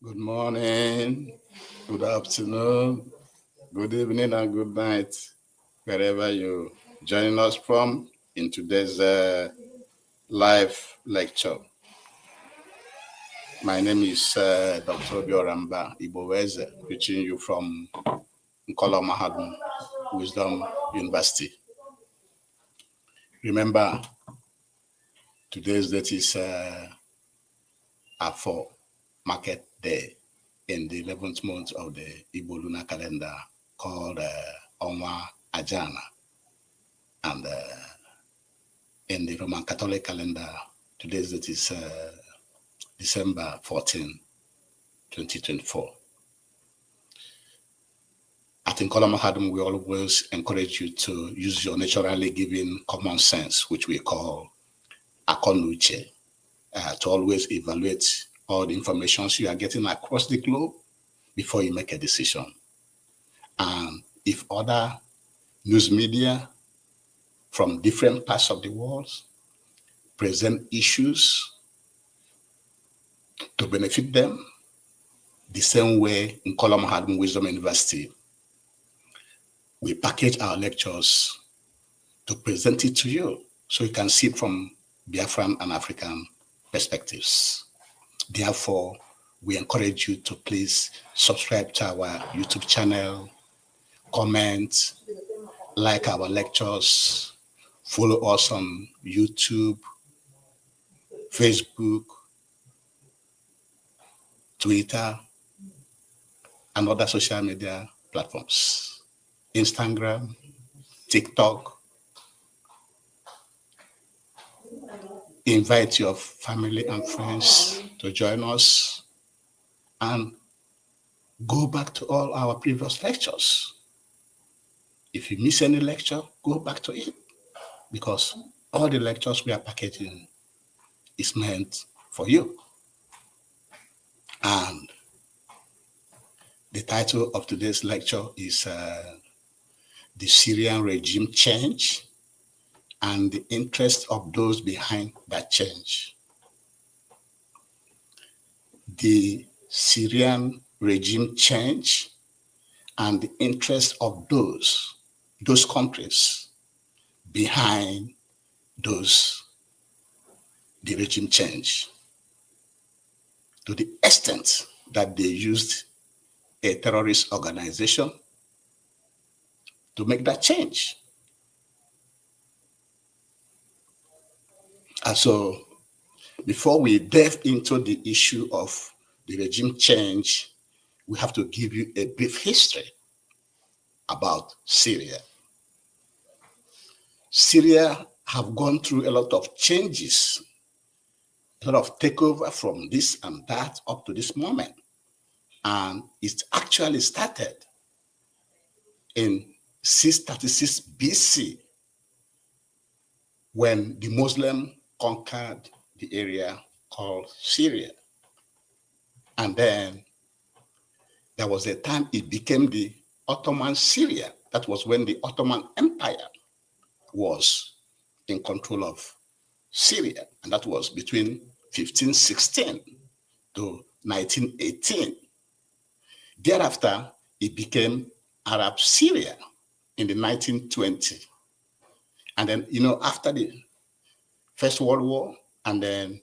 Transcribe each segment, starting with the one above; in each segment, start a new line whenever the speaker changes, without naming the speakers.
Good morning, good afternoon, good evening, and good night, wherever you joining us from in today's live lecture. My name is Dr. Bioramba Iboweze, reaching you from Nkolo Mahadum Wisdom University. Remember, today's date is Afo Market Day in the 11th month of the Igbo lunar calendar called Onwa Ajana. And in the Roman Catholic calendar, today's date is December 14, 2024. At Nkolo Mahadum, we always encourage you to use your naturally given common sense, which we call akonuche, to always evaluate all the information you are getting across the globe before you make a decision. And if other news media from different parts of the world present issues to benefit them, the same way in Nkolo Mahadum Wisdom University, we package our lectures to present it to you so you can see it from Biafran and African perspectives. Therefore, we encourage you to please subscribe to our YouTube channel, comment, like our lectures, follow us on YouTube, Facebook, Twitter, and other social media platforms, Instagram, TikTok. Invite your family and friends to join us and go back to all our previous lectures. If you miss any lecture, go back to it, because all the lectures we are packaging is meant for you. And the title of today's lecture is The Syrian Regime Change and the Interest of Those Behind That Change. The Syrian regime change and the interest of those countries behind the regime change, to the extent that they used a terrorist organization to make that change. And so, before we delve into the issue of the regime change, we have to give you a brief history about Syria. Syria have gone through a lot of changes, a lot of takeover from this and that up to this moment. And it actually started in 636 BC when the Muslim conquered the area called Syria. And then there was a time it became the Ottoman Syria. That was when the Ottoman Empire was in control of Syria. And that was between 1516 to 1918. Thereafter, it became Arab Syria in the 1920s. And then, after the First World War, and then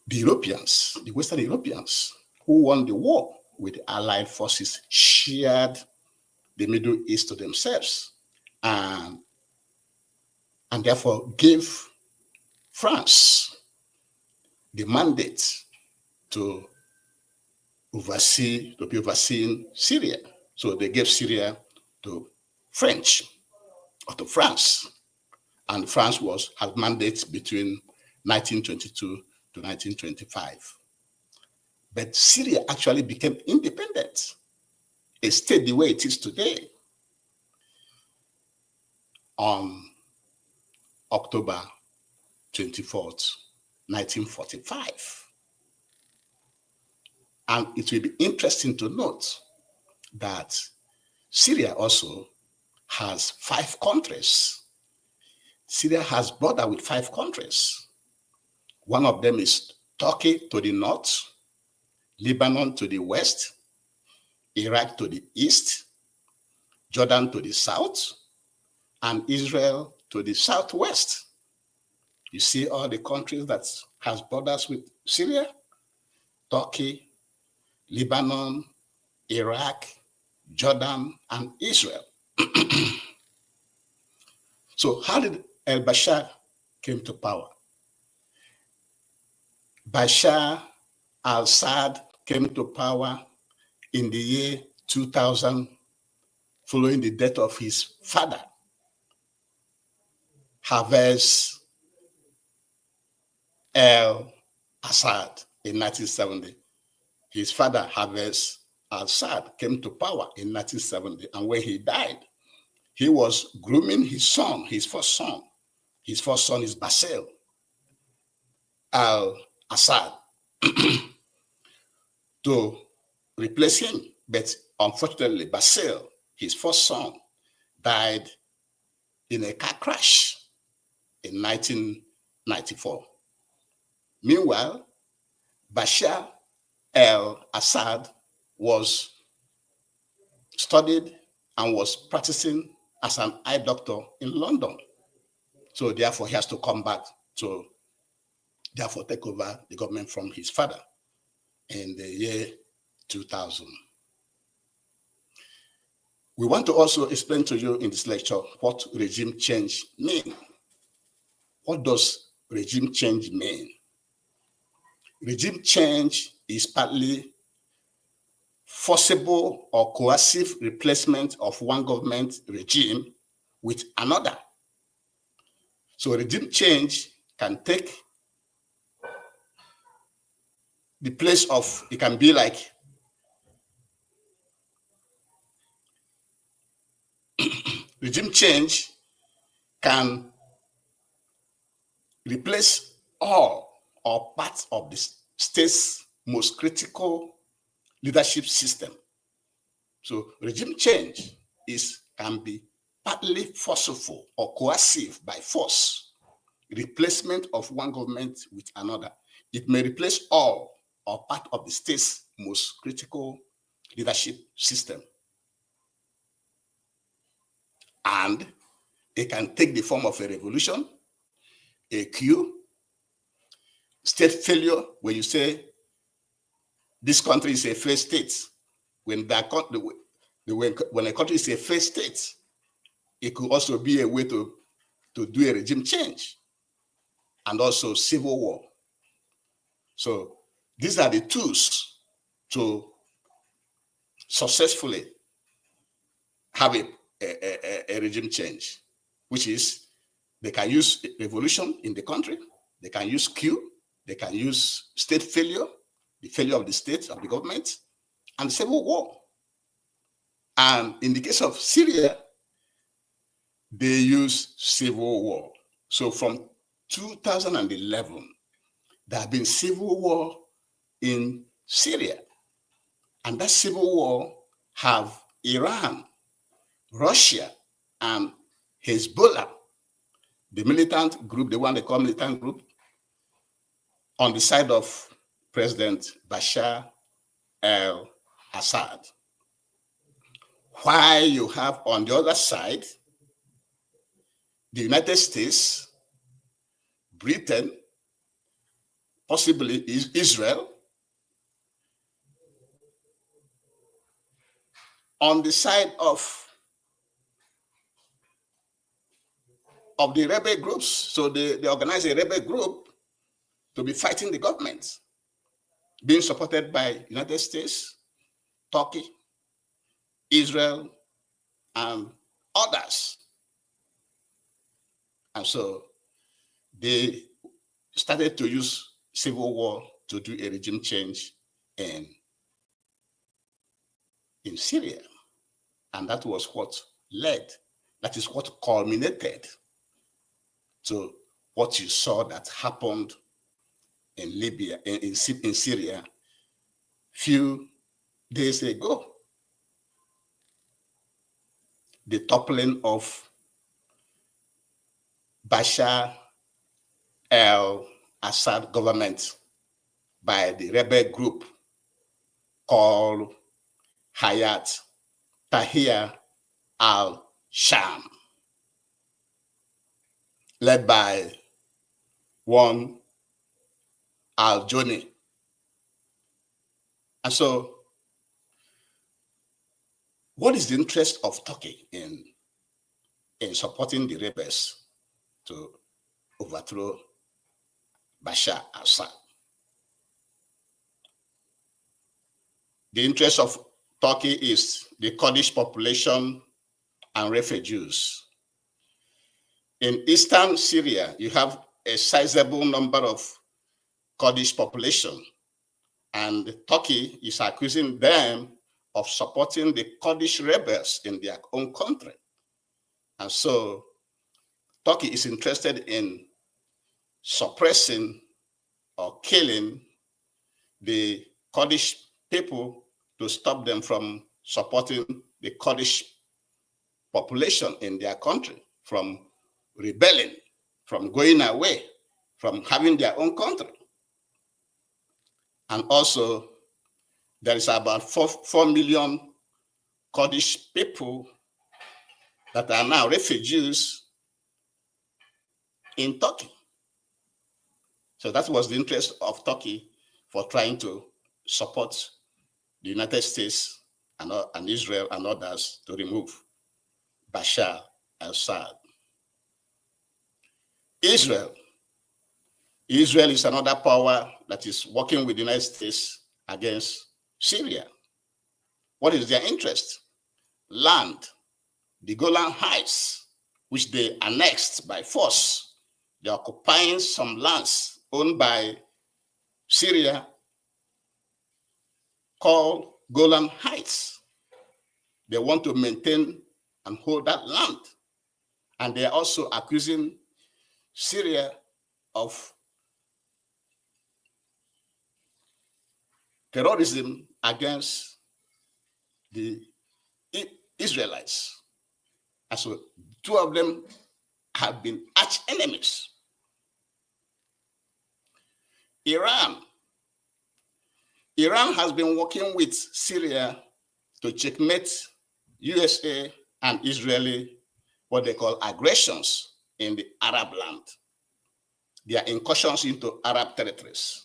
the Europeans, the Western Europeans, who won the war with the Allied forces, shared the Middle East to themselves, and therefore gave France the mandate to be overseeing Syria. So they gave Syria to French, or to France. And France had mandates between 1922 to 1925. But Syria actually became independent, a state the way it is today, on October 24th, 1945. And it will be interesting to note that Syria also has 5 countries. Syria has border with 5 countries. One of them is Turkey to the north, Lebanon to the west, Iraq to the east, Jordan to the south, and Israel to the southwest. You see all the countries that has borders with Syria: Turkey, Lebanon, Iraq, Jordan, and Israel. So how did al-Bashar came to power? Bashar al-Assad came to power in the year 2000, following the death of his father, Hafez al-Assad, in 1970. His father, Hafez al-Assad, came to power in 1970, and when he died, he was grooming his son, his first son. His first son is Bashar al-Assad to replace him. But unfortunately, Bashar, his first son, died in a car crash in 1994. Meanwhile, Bashar al-Assad was studied and was practicing as an eye doctor in London. So therefore, he has to come back to therefore take over the government from his father in the year 2000. We want to also explain to you in this lecture what regime change means. What does regime change mean? Regime change is partly forcible or coercive replacement of one government regime with another. So regime change can take the place of, it can be like regime change can replace all or parts of the state's most critical leadership system. So regime change can be partly forceful or coercive by force, replacement of one government with another. It may replace all or part of the state's most critical leadership system. And it can take the form of a revolution, a coup, state failure, where you say this country is a failed state. When a country is a failed state, it could also be a way to do a regime change, and also civil war. So these are the tools to successfully have a regime change, which is they can use revolution in the country, they can use coup, they can use state failure, the failure of the state, of the government, and civil war. And in the case of Syria, they use civil war. So from 2011, there have been civil war in Syria. And that civil war have Iran, Russia, and Hezbollah, the militant group, the one they call militant group, on the side of President Bashar al-Assad. While you have on the other side, the United States, Britain, possibly Israel, on the side of the rebel groups. So they organize a rebel group to be fighting the government, being supported by United States, Turkey, Israel, and others. And so they started to use civil war to do a regime change in Syria. And that was what that is what culminated to what you saw that happened in Libya, in Syria, few days ago. The toppling of Bashar al-Assad government by the rebel group called Hayat Tahrir al-Sham, led by one al-Joni. And so, what is the interest of Turkey in supporting the rebels to overthrow Bashar al-Assad? The interest of Turkey is the Kurdish population and refugees. In eastern Syria, you have a sizable number of Kurdish population, and Turkey is accusing them of supporting the Kurdish rebels in their own country. And so Turkey is interested in suppressing or killing the Kurdish people to stop them from supporting the Kurdish population in their country, from rebelling, from going away, from having their own country. And also, there is about 4 million Kurdish people that are now refugees in Turkey. So that was the interest of Turkey for trying to support the United States and Israel and others to remove Bashar al-Assad. Israel is another power that is working with the United States against Syria. What is their interest? Land, the Golan Heights, which they annexed by force. They're occupying some lands owned by Syria called Golan Heights. They want to maintain and hold that land. And they are also accusing Syria of terrorism against the Israelites. And so two of them have been arch enemies. Iran has been working with Syria to checkmate USA and Israeli, what they call aggressions in the Arab land, their incursions into Arab territories.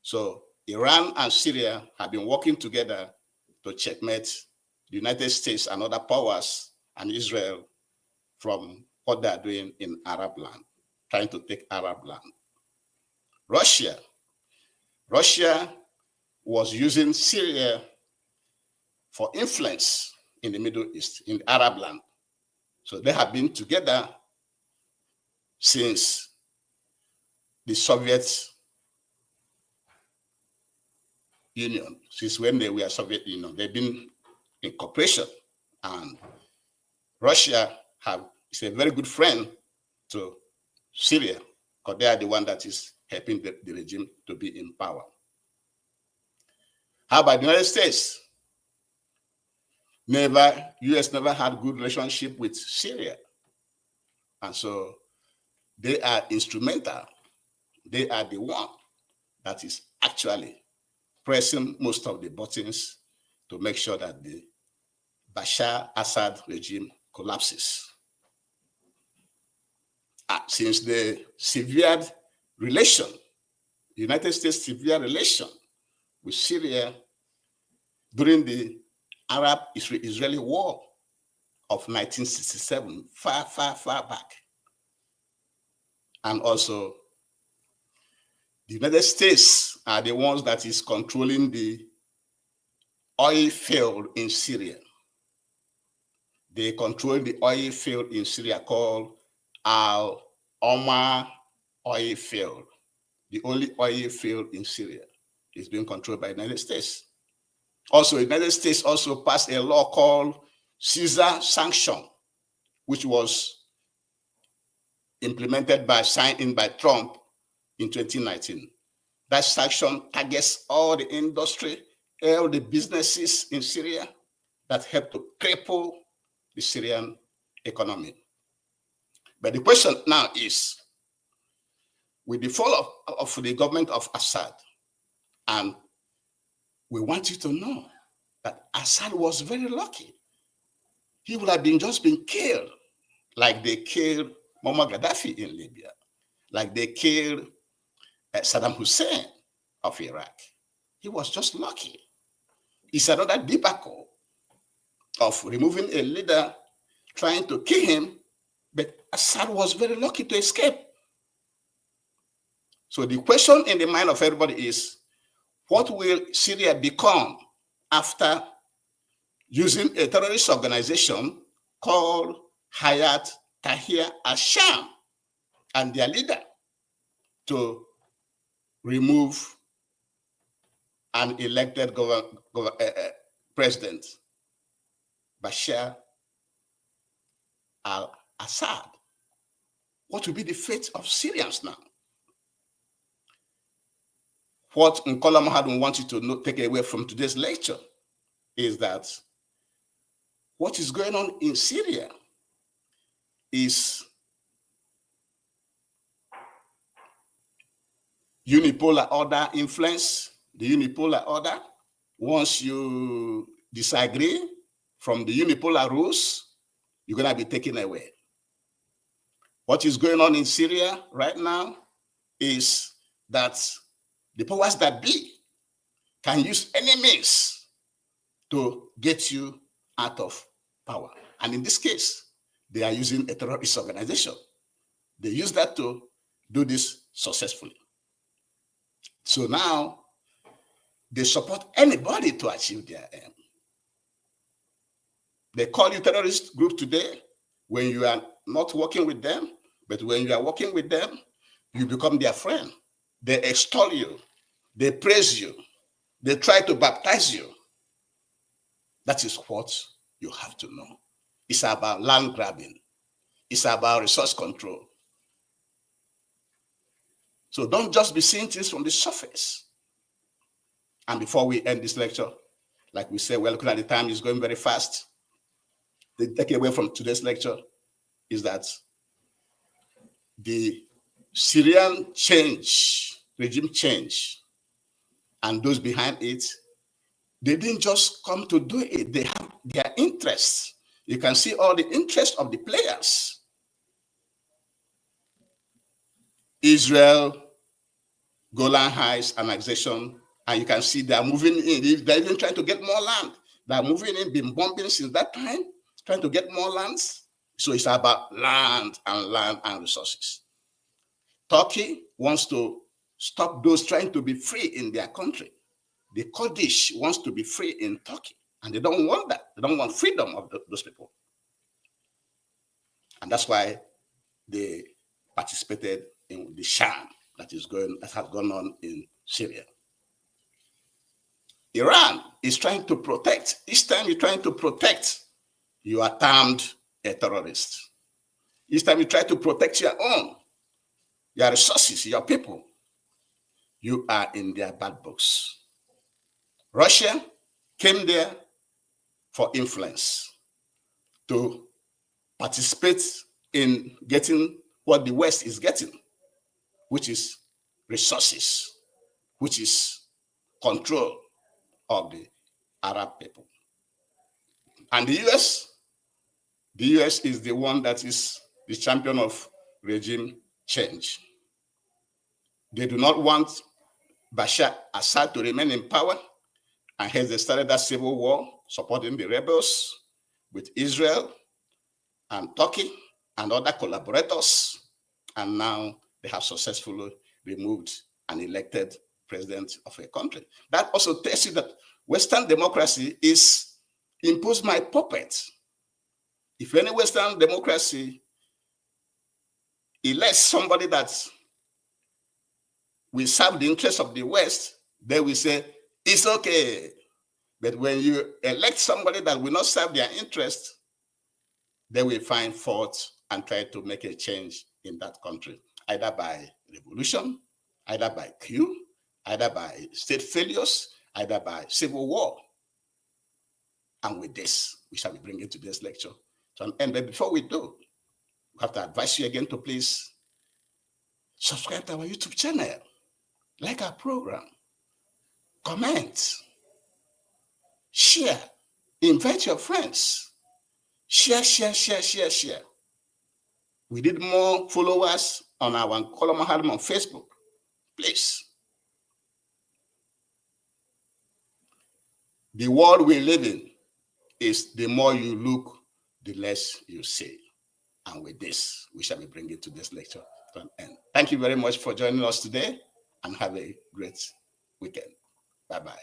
So Iran and Syria have been working together to checkmate the United States and other powers and Israel from what they are doing in Arab land, trying to take Arab land. Russia was using Syria for influence in the Middle East, in the Arab land. So they have been together since the Soviet Union, since when they were Soviet Union. They've been in cooperation, and Russia is a very good friend to Syria, because they are the one that is helping the regime to be in power. How about the United States? US never had good relationship with Syria. And so they are instrumental. They are the one that is actually pressing most of the buttons to make sure that the Bashar Assad regime collapses. Since the severed relation, the United States severed relation with Syria during the Arab-Israeli War of 1967, far, far, far back. And also, the United States are the ones that is controlling the oil field in Syria. They control the oil field in Syria called Al-Omar oil field. The only oil field in Syria is being controlled by the United States. Also, the United States also passed a law called Caesar sanction, which was signed in by Trump in 2019. That sanction targets all the industry, all the businesses in Syria that help to cripple the Syrian economy. But the question now is, with the fall of the government of Assad, and we want you to know that Assad was very lucky. He would have just been killed, like they killed Muammar Gaddafi in Libya, like they killed Saddam Hussein of Iraq. He was just lucky. It's another debacle of removing a leader, trying to kill him, but Assad was very lucky to escape. So the question in the mind of everybody is, what will Syria become after using a terrorist organization called Hayat Tahrir al-Sham and their leader to remove an elected president, Bashar al-Assad? What will be the fate of Syrians now? What Nkola Mahadum wants you to take away from today's lecture is that what is going on in Syria is unipolar order influence, the unipolar order. Once you disagree from the unipolar rules, you're going to be taken away. What is going on in Syria right now is that the powers that be can use any means to get you out of power. And in this case, they are using a terrorist organization. They use that to do this successfully. So now they support anybody to achieve their aim. They call you terrorist group today when you are not working with them, but when you are working with them, you become their friend. They extol you, they praise you, they try to baptize you. That is what you have to know. It's about land grabbing. It's about resource control. So don't just be seeing things from the surface. And before we end this lecture, like we said, we're looking at the time, it's going very fast. The takeaway from today's lecture is that the Syrian change, regime change, and those behind it, they didn't just come to do it. They have their interests. You can see all the interests of the players. Israel, Golan Heights annexation, and you can see they are moving in. They're even trying to get more land. They are moving in, been bombing since that time, trying to get more lands. So it's about land and resources. Turkey wants to stop those trying to be free in their country. The Kurdish wants to be free in Turkey, and they don't want that. They don't want freedom of those people. And that's why they participated in the sham that has gone on in Syria. Iran is trying to protect. Each time you're trying to protect, you are termed a terrorist. Each time you try to protect your own, your resources, your people, you are in their bad books. Russia came there for influence, to participate in getting what the West is getting, which is resources, which is control of the Arab people. And the US is the one that is the champion of regime change. They do not want Bashar Assad to remain in power, and hence they started that civil war, supporting the rebels with Israel and Turkey and other collaborators. And now they have successfully removed an elected president of a country. That also tells you that Western democracy is imposed by puppet. If any Western democracy elects somebody that will serve the interests of the West, they will say, it's okay. But when you elect somebody that will not serve their interests, they will find fault and try to make a change in that country, either by revolution, either by coup, either by state failures, either by civil war. And with this, we shall be bringing today's lecture to an end. But before we do, We have to advise you again to please subscribe to our YouTube channel, like our program, comment, share, invite your friends, share, share, share, share, share. We need more followers on our Koloma Harlem on Facebook, please. The world we live in is the more you look, the less you see. And with this, we shall be bringing today's lecture to an end. Thank you very much for joining us today, and have a great weekend. Bye-bye.